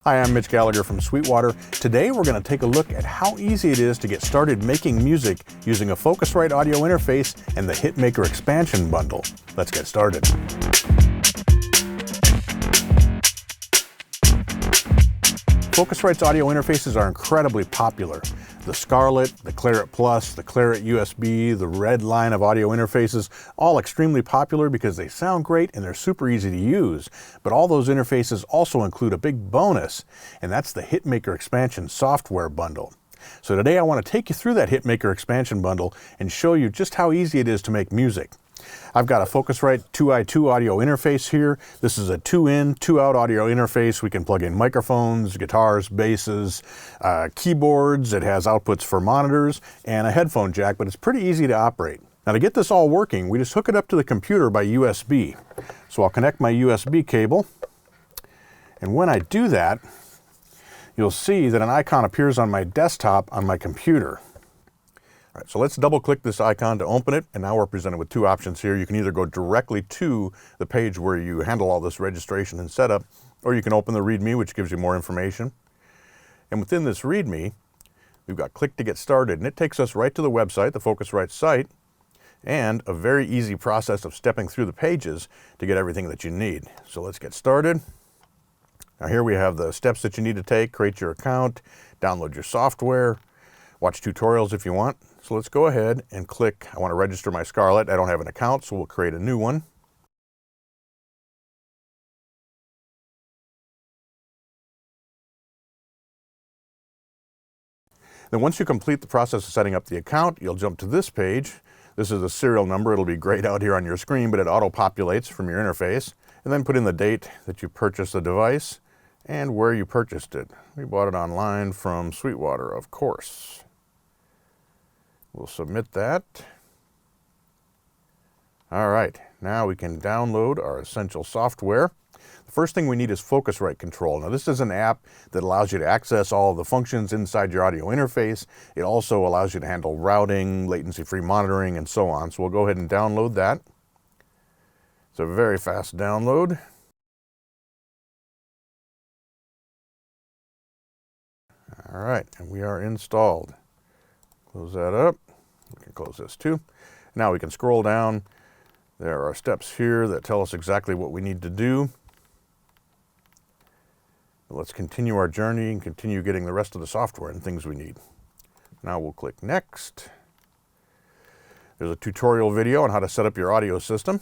Hi, I'm Mitch Gallagher from Sweetwater. Today we're going to take a look at how easy it is to get started making music using a Focusrite audio interface and the Hitmaker Expansion bundle. Let's get started. Focusrite's audio interfaces are incredibly popular. The Scarlett, the Claret Plus, the Claret USB, the Red line of audio interfaces, all extremely popular because they sound great and they're super easy to use. But all those interfaces also include a big bonus, and that's the Hitmaker Expansion software bundle. So today I want to take you through that Hitmaker Expansion bundle and show you just how easy it is to make music. I've got a Focusrite 2i2 audio interface here. This is a 2-in, 2-out audio interface. We can plug in microphones, guitars, basses, keyboards. It has outputs for monitors and a headphone jack, but it's pretty easy to operate. Now to get this all working, we just hook it up to the computer by USB. So I'll connect my USB cable, and when I do that, you'll see that an icon appears on my desktop on my computer. All right, so let's double click this icon to open it, and now we're presented with two options here. You can either go directly to the page where you handle all this registration and setup, or you can open the README, which gives you more information. And within this README, we've got click to get started, and it takes us right to the website, the Focusrite site, and a very easy process of stepping through the pages to get everything that you need. So let's get started. Now here we have the steps that you need to take: create your account, download your software, watch tutorials if you want. So let's go ahead and click, I want to register my Scarlett. I don't have an account, so we'll create a new one. Then once you complete the process of setting up the account, you'll jump to this page. This is a serial number. It'll be grayed out here on your screen, but it auto-populates from your interface. And then put in the date that you purchased the device and where you purchased it. We bought it online from Sweetwater, of course. We'll submit that. All right, now we can download our essential software. The first thing we need is Focusrite Control. Now this is an app that allows you to access all of the functions inside your audio interface. It also allows you to handle routing, latency-free monitoring, and so on. So we'll go ahead and download that. It's a very fast download. All right, and we are installed. Close that up. We can close this too. Now we can scroll down. There are steps here that tell us exactly what we need to do. Let's continue our journey and continue getting the rest of the software and things we need. Now we'll click Next. There's a tutorial video on how to set up your audio system.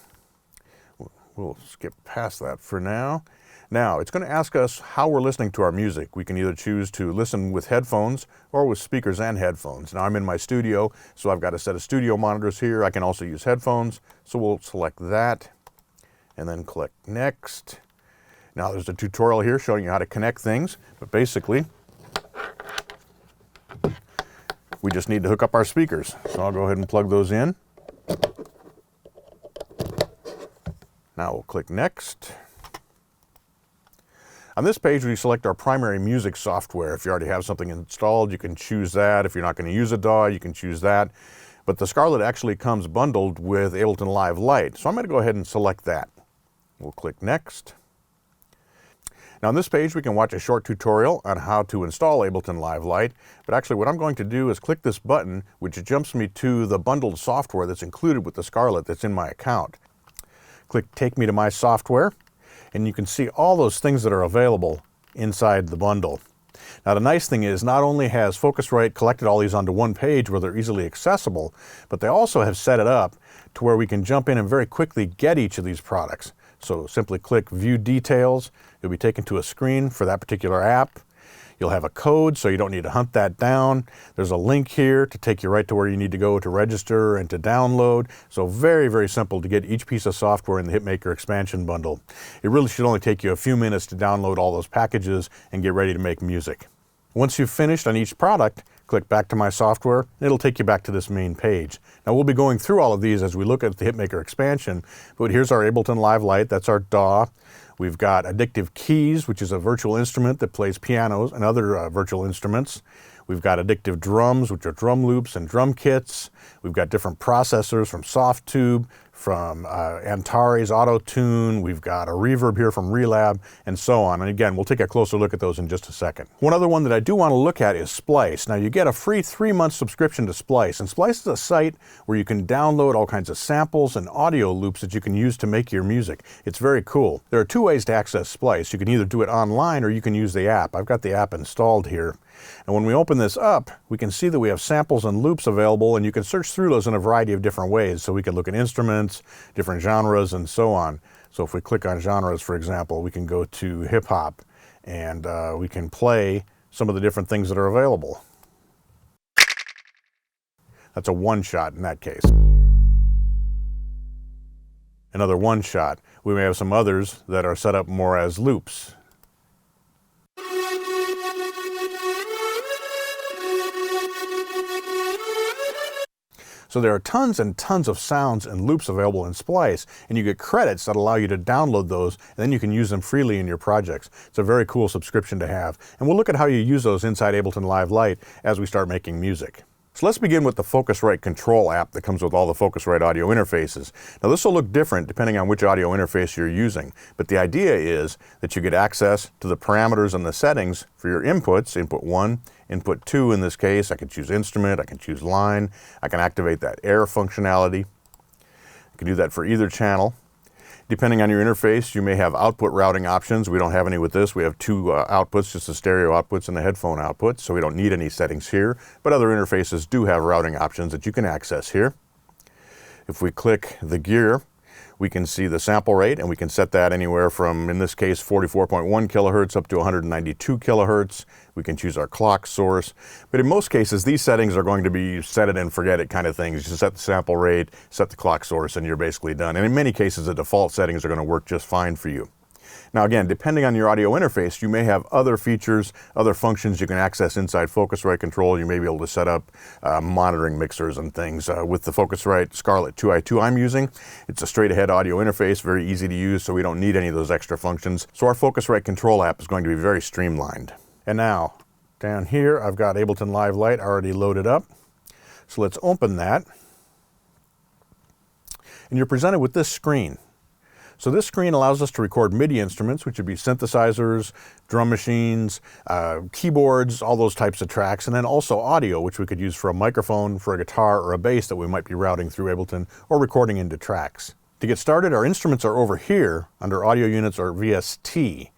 We'll skip past that for now. Now, it's going to ask us how we're listening to our music. We can either choose to listen with headphones or with speakers and headphones. Now, I'm in my studio, so I've got a set of studio monitors here. I can also use headphones, so we'll select that and then click Next. Now, there's a tutorial here showing you how to connect things, but basically, we just need to hook up our speakers. So I'll go ahead and plug those in. Now we'll click Next. On this page, we select our primary music software. If you already have something installed, you can choose that. If you're not going to use a DAW, you can choose that. But the Scarlett actually comes bundled with Ableton Live Lite, so I'm going to go ahead and select that. We'll click Next. Now on this page, we can watch a short tutorial on how to install Ableton Live Lite, but actually what I'm going to do is click this button, which jumps me to the bundled software that's included with the Scarlett that's in my account. Click Take Me to My Software, and you can see all those things that are available inside the bundle. Now the nice thing is, not only has Focusrite collected all these onto one page where they're easily accessible, but they also have set it up to where we can jump in and very quickly get each of these products. So simply click View Details. You'll be taken to a screen for that particular app. You'll have a code, so you don't need to hunt that down. There's a link here to take you right to where you need to go to register and to download. So very, very simple to get each piece of software in the Hitmaker Expansion bundle. It really should only take you a few minutes to download all those packages and get ready to make music. Once you've finished on each product, click Back to My Software. It'll take you back to this main page. Now we'll be going through all of these as we look at the Hitmaker Expansion, but here's our Ableton Live Lite. That's our DAW. We've got Addictive Keys, which is a virtual instrument that plays pianos and other virtual instruments. We've got Addictive Drums, which are drum loops and drum kits. We've got different processors from Softube, from Antares, Autotune, we've got a reverb here from Relab, and so on. And again, we'll take a closer look at those in just a second. One other one that I do want to look at is Splice. Now you get a free 3-month subscription to Splice, and Splice is a site where you can download all kinds of samples and audio loops that you can use to make your music. It's very cool. There are 2 ways to access Splice. You can either do it online or you can use the app. I've got the app installed here. And when we open this up, we can see that we have samples and loops available, and you can search through those in a variety of different ways. So we can look at instruments, different genres, and so on. So if we click on genres, for example, we can go to hip hop, and we can play some of the different things that are available. That's a 1-shot in that case. Another 1-shot. We may have some others that are set up more as loops. So there are tons and tons of sounds and loops available in Splice, and you get credits that allow you to download those, and then you can use them freely in your projects. It's a very cool subscription to have. And we'll look at how you use those inside Ableton Live Lite as we start making music. So let's begin with the Focusrite Control app that comes with all the Focusrite audio interfaces. Now this will look different depending on which audio interface you're using, but the idea is that you get access to the parameters and the settings for your inputs, input 1, input 2 in this case. I can choose instrument, I can choose line, I can activate that air functionality. I can do that for either channel. Depending on your interface, you may have output routing options. We don't have any with this. We have 2 outputs, just the stereo outputs and the headphone output, so we don't need any settings here. But other interfaces do have routing options that you can access here. If we click the gear, we can see the sample rate, and we can set that anywhere from, in this case, 44.1 kilohertz up to 192 kilohertz. We can choose our clock source. But in most cases, these settings are going to be set it and forget it kind of things. You set the sample rate, set the clock source, and you're basically done. And in many cases, the default settings are going to work just fine for you. Now again, depending on your audio interface, you may have other features, other functions you can access inside Focusrite Control. You may be able to set up monitoring mixers and things. With the Focusrite Scarlett 2i2 I'm using, it's a straight ahead audio interface, very easy to use, so we don't need any of those extra functions. So our Focusrite Control app is going to be very streamlined. And now, down here, I've got Ableton Live Lite already loaded up. So let's open that. And you're presented with this screen. So this screen allows us to record MIDI instruments, which would be synthesizers, drum machines, keyboards, all those types of tracks, and then also audio, which we could use for a microphone, for a guitar, or a bass that we might be routing through Ableton or recording into tracks. To get started, our instruments are over here under Audio Units or VST.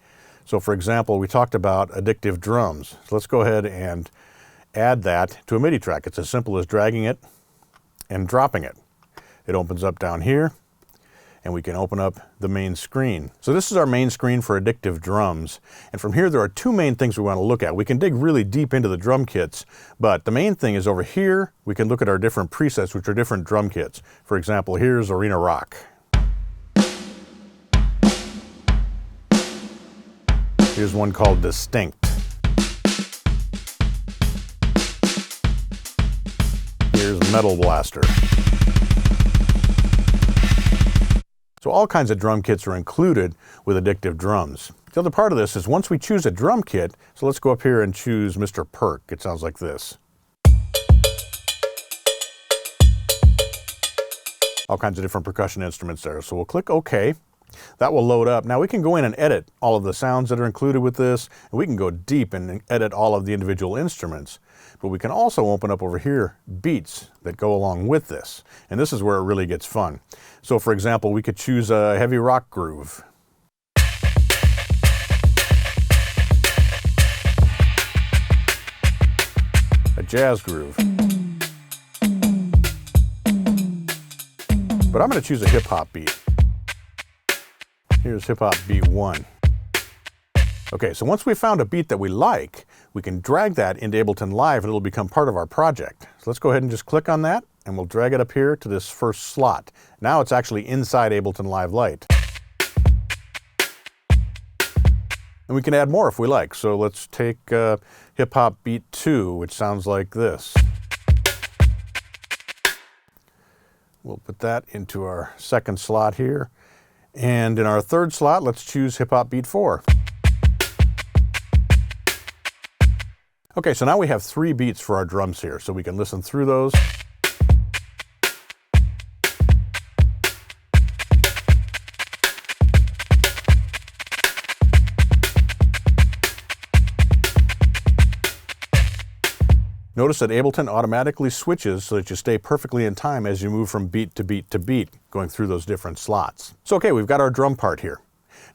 So for example, we talked about Addictive Drums. So let's go ahead and add that to a MIDI track. It's as simple as dragging it and dropping it. It opens up down here, and we can open up the main screen. So this is our main screen for Addictive Drums. And from here, there are 2 main things we want to look at. We can dig really deep into the drum kits, but the main thing is over here, we can look at our different presets, which are different drum kits. For example, here's Arena Rock. Here's one called Distinct. Here's Metal Blaster. So all kinds of drum kits are included with Addictive Drums. The other part of this is once we choose a drum kit, so let's go up here and choose Mr. Perk. It sounds like this. All kinds of different percussion instruments there. So we'll click OK. That will load up. Now we can go in and edit all of the sounds that are included with this, and we can go deep and edit all of the individual instruments. But we can also open up over here beats that go along with this. And this is where it really gets fun. So for example, we could choose a heavy rock groove. A jazz groove. But I'm going to choose a hip hop beat. Here's hip hop beat 1. Okay, so once we've found a beat that we like, we can drag that into Ableton Live and it'll become part of our project. So let's go ahead and just click on that and we'll drag it up here to this first slot. Now it's actually inside Ableton Live Lite. And we can add more if we like. So let's take hip hop beat 2, which sounds like this. We'll put that into our second slot here. And in our third slot, let's choose hip hop beat 4. Okay, so now we have 3 beats for our drums here, so we can listen through those. Notice that Ableton automatically switches so that you stay perfectly in time as you move from beat to beat to beat, going through those different slots. So okay, we've got our drum part here.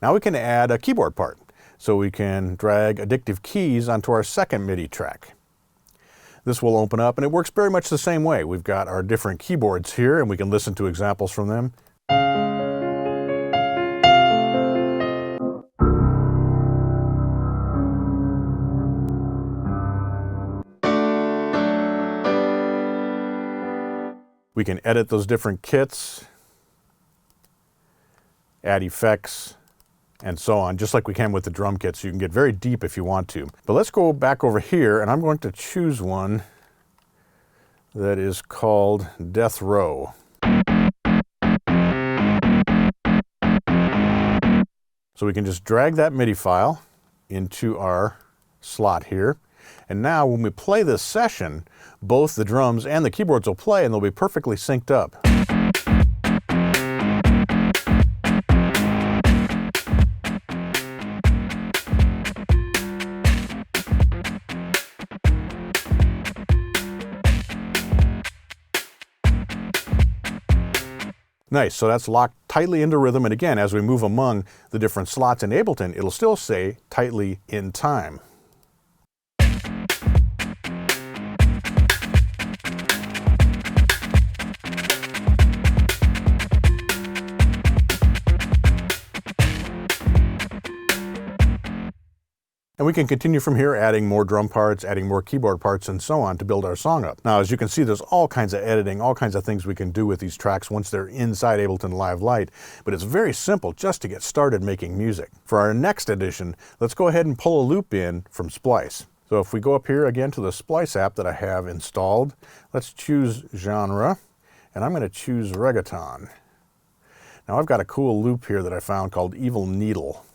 Now we can add a keyboard part. So we can drag Addictive Keys onto our second MIDI track. This will open up, and it works very much the same way. We've got our different keyboards here, and we can listen to examples from them. We can edit those different kits, add effects, and so on, just like we can with the drum kit, so you can get very deep if you want to. But let's go back over here, and I'm going to choose one that is called Death Row. So we can just drag that MIDI file into our slot here. And now when we play this session, both the drums and the keyboards will play, and they'll be perfectly synced up. Nice, so that's locked tightly into rhythm, and again, as we move among the different slots in Ableton, it'll still stay tightly in time. And we can continue from here, adding more drum parts, adding more keyboard parts, and so on to build our song up. Now, as you can see, there's all kinds of editing, all kinds of things we can do with these tracks once they're inside Ableton Live Lite, but it's very simple just to get started making music. For our next edition, let's go ahead and pull a loop in from Splice. So if we go up here again to the Splice app that I have installed, let's choose genre, and I'm going to choose reggaeton. Now I've got a cool loop here that I found called Evil Needle.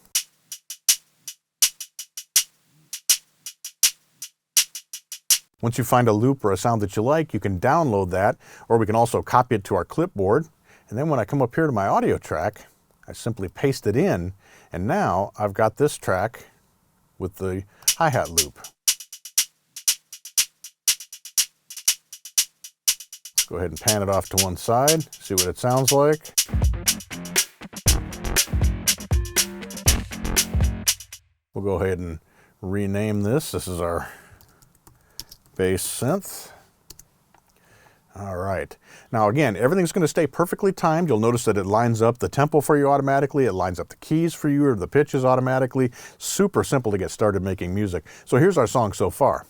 Once you find a loop or a sound that you like, you can download that, or we can also copy it to our clipboard. And then when I come up here to my audio track, I simply paste it in, and now I've got this track with the hi-hat loop. Let's go ahead and pan it off to one side, see what it sounds like. We'll go ahead and rename this. This is our bass synth. All right. Now again, everything's going to stay perfectly timed. You'll notice that it lines up the tempo for you automatically. It lines up the keys for you or the pitches automatically. Super simple to get started making music. So here's our song so far.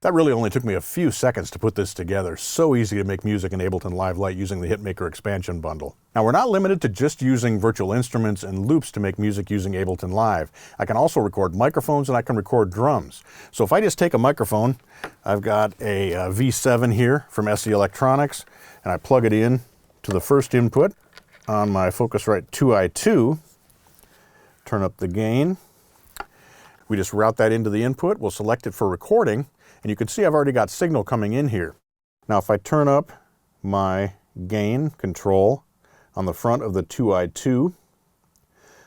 That really only took me a few seconds to put this together. So easy to make music in Ableton Live Lite using the Hitmaker Expansion bundle. Now we're not limited to just using virtual instruments and loops to make music using Ableton Live. I can also record microphones and I can record drums. So if I just take a microphone, I've got a V7 here from SE Electronics, and I plug it in to the first input on my Focusrite 2i2, turn up the gain. We just route that into the input. We'll select it for recording. And you can see I've already got signal coming in here. Now if I turn up my gain control on the front of the 2i2,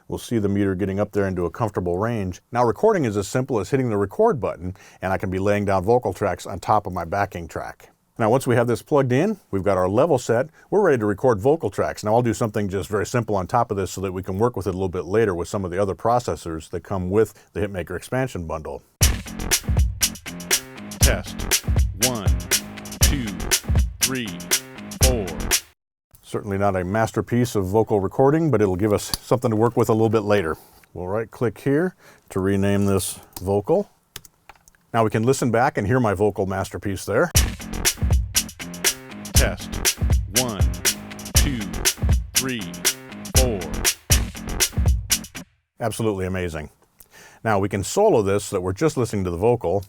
we'll see the meter getting up there into a comfortable range. Now recording is as simple as hitting the record button, and I can be laying down vocal tracks on top of my backing track. Now once we have this plugged in, we've got our level set, we're ready to record vocal tracks. Now I'll do something just very simple on top of this so that we can work with it a little bit later with some of the other processors that come with the Hitmaker Expansion bundle. Test. 1, 2, 3, 4. Certainly not a masterpiece of vocal recording, but it'll give us something to work with a little bit later. We'll right-click here to rename this vocal. Now we can listen back and hear my vocal masterpiece there. Test. 1, 2, 3, 4. Absolutely amazing. Now we can solo this so that we're just listening to the vocal.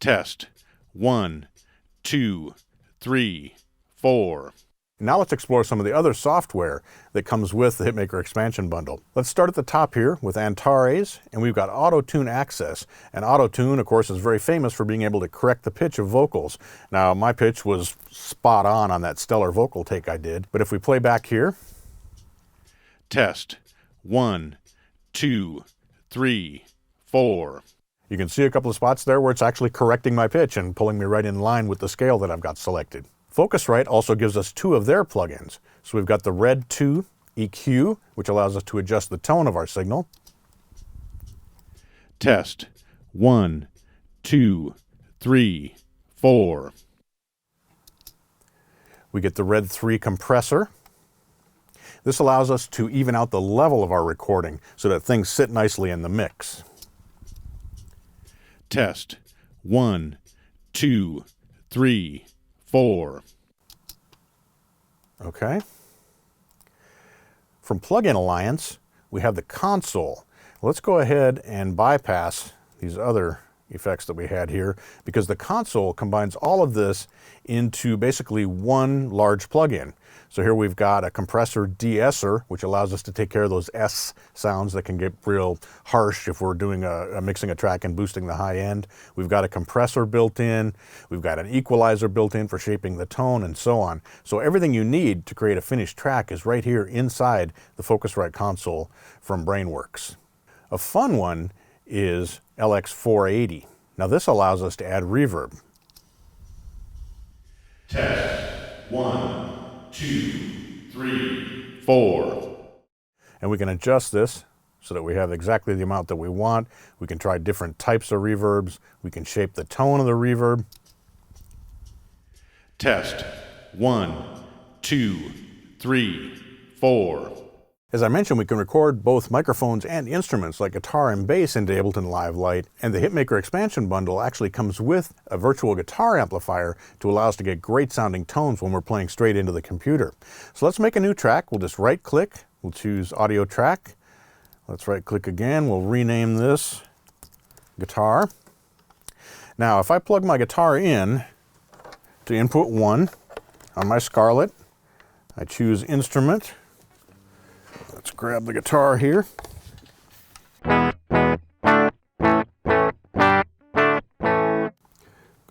Test. 1, 2, 3, 4. Now let's explore some of the other software that comes with the Hitmaker Expansion bundle. Let's start at the top here with Antares, and we've got Autotune access. And Autotune, of course, is very famous for being able to correct the pitch of vocals. Now, my pitch was spot on that stellar vocal take I did. But if we play back here, test 1, 2, 3, 4. You can see a couple of spots there where it's actually correcting my pitch and pulling me right in line with the scale that I've got selected. Focusrite also gives us 2 of their plugins. So we've got the Red 2 EQ, which allows us to adjust the tone of our signal. Test 1, 2, 3, 4. We get the Red 3 compressor. This allows us to even out the level of our recording so that things sit nicely in the mix. Test 1, 2, 3, 4. Okay. From Plugin Alliance, we have the console. Let's go ahead and bypass these other effects that we had here because the console combines all of this into basically one large plugin. So here we've got a compressor de-esser, which allows us to take care of those S sounds that can get real harsh if we're doing mixing a track and boosting the high end. We've got a compressor built in, we've got an equalizer built in for shaping the tone and so on. So everything you need to create a finished track is right here inside the Focusrite console from Brainworx. A fun one is LX480. Now this allows us to add reverb. Test 1, 2, 3, 4. And we can adjust this so that we have exactly the amount that we want. We can try different types of reverbs. We can shape the tone of the reverb. Test 1, 2, 3, 4. As I mentioned, we can record both microphones and instruments like guitar and bass into Ableton Live Lite, and the Hitmaker Expansion bundle actually comes with a virtual guitar amplifier to allow us to get great sounding tones when we're playing straight into the computer. So let's make a new track. We'll just right click, we'll choose Audio Track. Let's right click again, we'll rename this Guitar. Now if I plug my guitar in to input 1 on my Scarlett, I choose Instrument. Let's grab the guitar here. Go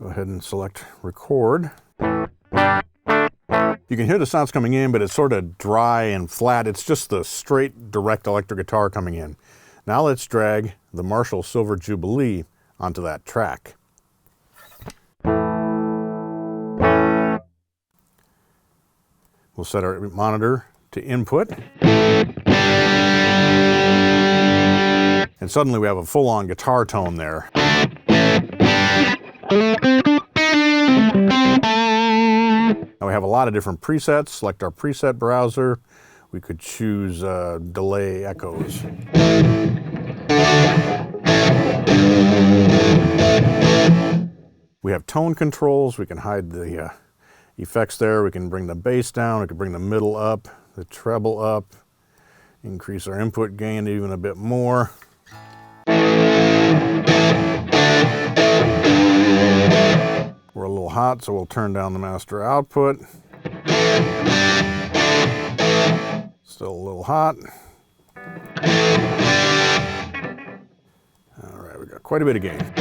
ahead and select Record. You can hear the sounds coming in, but it's sort of dry and flat. It's just the straight, direct electric guitar coming in. Now let's drag the Marshall Silver Jubilee onto that track. We'll set our monitor to input. And suddenly we have a full-on guitar tone there. Now we have a lot of different presets. Select our preset browser. We could choose delay echoes. We have tone controls. We can hide the effects there. We can bring the bass down. We can bring the middle up, the treble up, increase our input gain even a bit more. We're a little hot, so we'll turn down the master output. Still a little hot. All right, we got quite a bit of gain.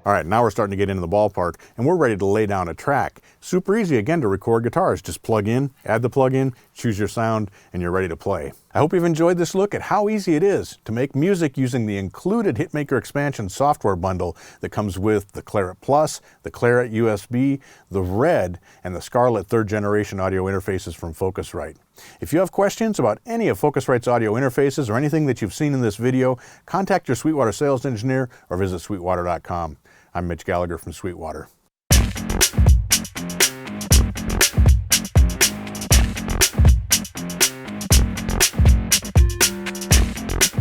All right, now we're starting to get into the ballpark, and we're ready to lay down a track. Super easy, again, to record guitars. Just plug in, add the plug-in, choose your sound, and you're ready to play. I hope you've enjoyed this look at how easy it is to make music using the included Hitmaker Expansion software bundle that comes with the Claret Plus, the Claret USB, the Red, and the Scarlett 3rd generation audio interfaces from Focusrite. If you have questions about any of Focusrite's audio interfaces or anything that you've seen in this video, contact your Sweetwater sales engineer or visit sweetwater.com. I'm Mitch Gallagher from Sweetwater.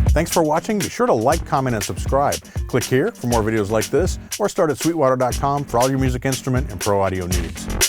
Thanks for watching. Be sure to like, comment, and subscribe. Click here for more videos like this, or start at sweetwater.com for all your music instrument and pro audio needs.